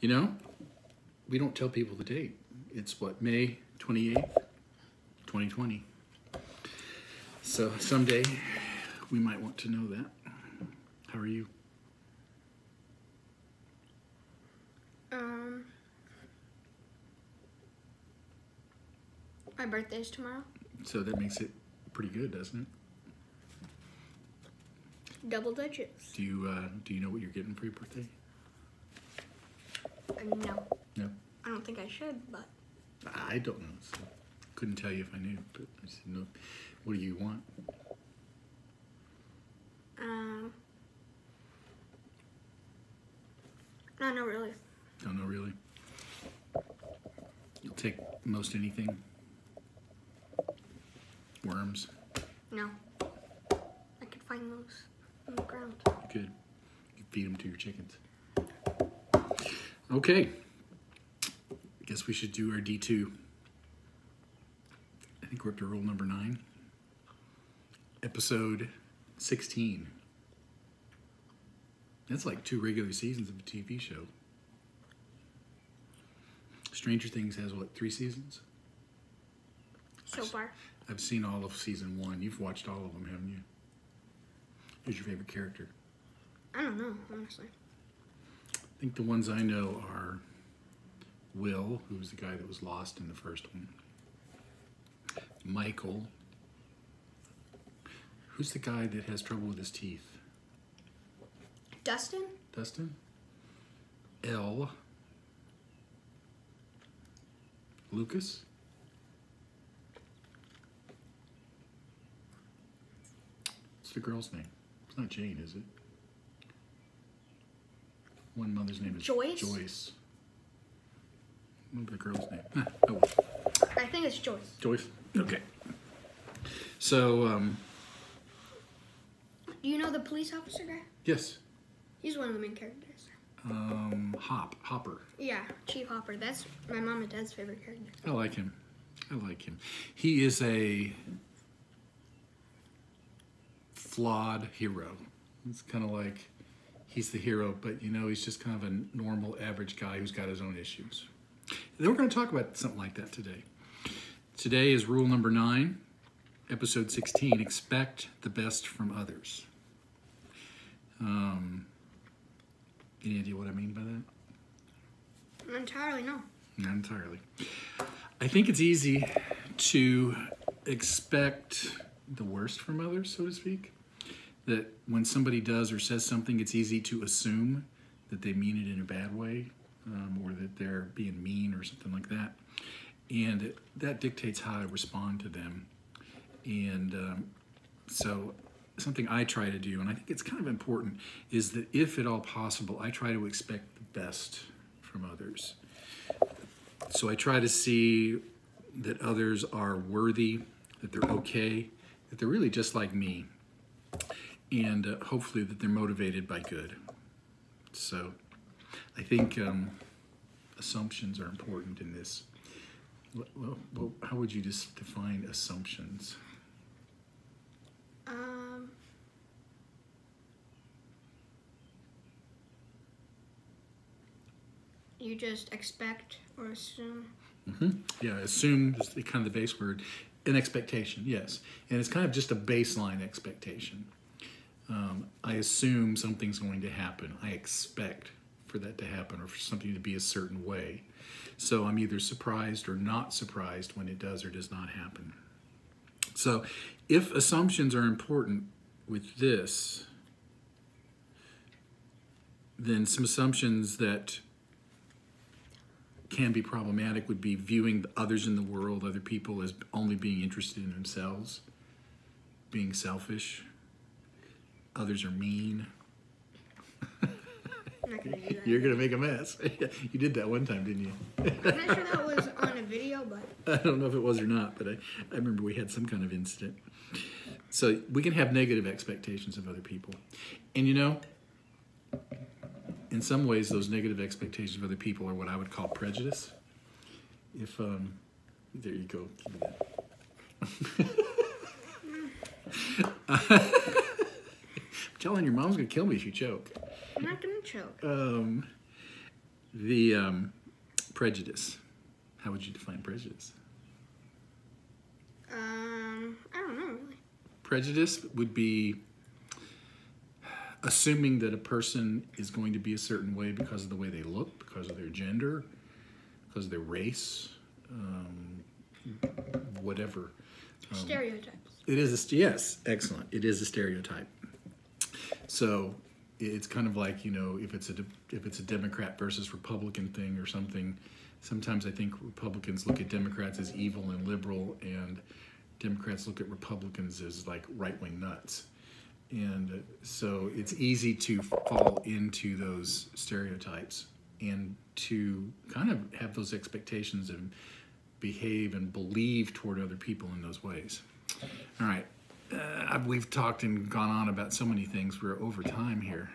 You know, we don't tell people the date. It's what, May 28th, 2020. So someday we might want to know that. How are you? My birthday's tomorrow. So that makes it pretty good, doesn't it? Double digits. Do you know what you're getting for your birthday? No. No. I don't think I should, but I don't know. So couldn't tell you if I knew. But I said, no. What do you want? no, not really. Don't know really. You'll take most anything. Worms. No. I could find those on the ground. Good. You feed them to your chickens. Okay. I guess we should do our D2. I think we're up to rule number 9. Episode 16. That's like 2 regular seasons of a TV show. Stranger Things has, what, 3 seasons? So far. I've seen all of season 1. You've watched all of them, haven't you? Who's your favorite character? I don't know, honestly. I think the ones I know are Will, who's the guy that was lost in the first one. Michael. Who's the guy that has trouble with his teeth? Dustin? Dustin? Elle. Lucas? What's the girl's name? It's not Jane, is it? One mother's name is Joyce? Joyce. Remember the girl's name? Oh, I think it's Joyce. Joyce? Okay. So, Do you know the police officer guy? yes. He's one of the main characters. Hopper. Yeah, Chief Hopper. That's my mom and dad's favorite character. I like him. I like him. He is a flawed hero. It's kind of like he's the hero, but you know, he's just kind of a normal, average guy who's got his own issues. And we're going to talk about something like that today. Today is rule number 9, episode 16, expect the best from others. Any idea what I mean by that? Not entirely, no. Not entirely. I think it's easy to expect the worst from others, so to speak. That when somebody does or says something, it's easy to assume that they mean it in a bad way, or that they're being mean or something like that. And that dictates how I respond to them. And so something I try to do, and I think it's kind of important, is that if at all possible, I try to expect the best from others. So I try to see that others are worthy, that they're okay, that they're really just like me, and hopefully that they're motivated by good. So I think assumptions are important in this. Well, how would you just define assumptions? You just expect or assume. Yeah, assume is kind of the base word. An expectation, yes. And it's kind of just a baseline expectation. I assume something's going to happen. I expect for that to happen or for something to be a certain way. So I'm either surprised or not surprised when it does or does not happen. So if assumptions are important with this, then some assumptions that can be problematic would be viewing others in the world, other people, as only being interested in themselves, being selfish. Others are mean. I'm not gonna do that. You're going to make a mess. You did that one time, didn't you? I'm not sure that was on a video, but I don't know if it was or not, but I remember we had some kind of incident. So we can have negative expectations of other people. And you know, in some ways, those negative expectations of other people are what I would call prejudice. If, there you go. I'm telling your mom's going to kill me if you choke. I'm not gonna choke. The prejudice. How would you define prejudice? I don't know really. Prejudice would be assuming that a person is going to be a certain way because of the way they look, because of their gender, because of their race, whatever. Stereotypes. It is yes, excellent. It is a stereotype. So it's kind of like, you know, if it's a Democrat versus Republican thing or something. Sometimes I think Republicans look at Democrats as evil and liberal, and Democrats look at Republicans as like right-wing nuts. And so it's easy to fall into those stereotypes and to kind of have those expectations and behave and believe toward other people in those ways. All right. We've talked and gone on about so many things. We're over time here.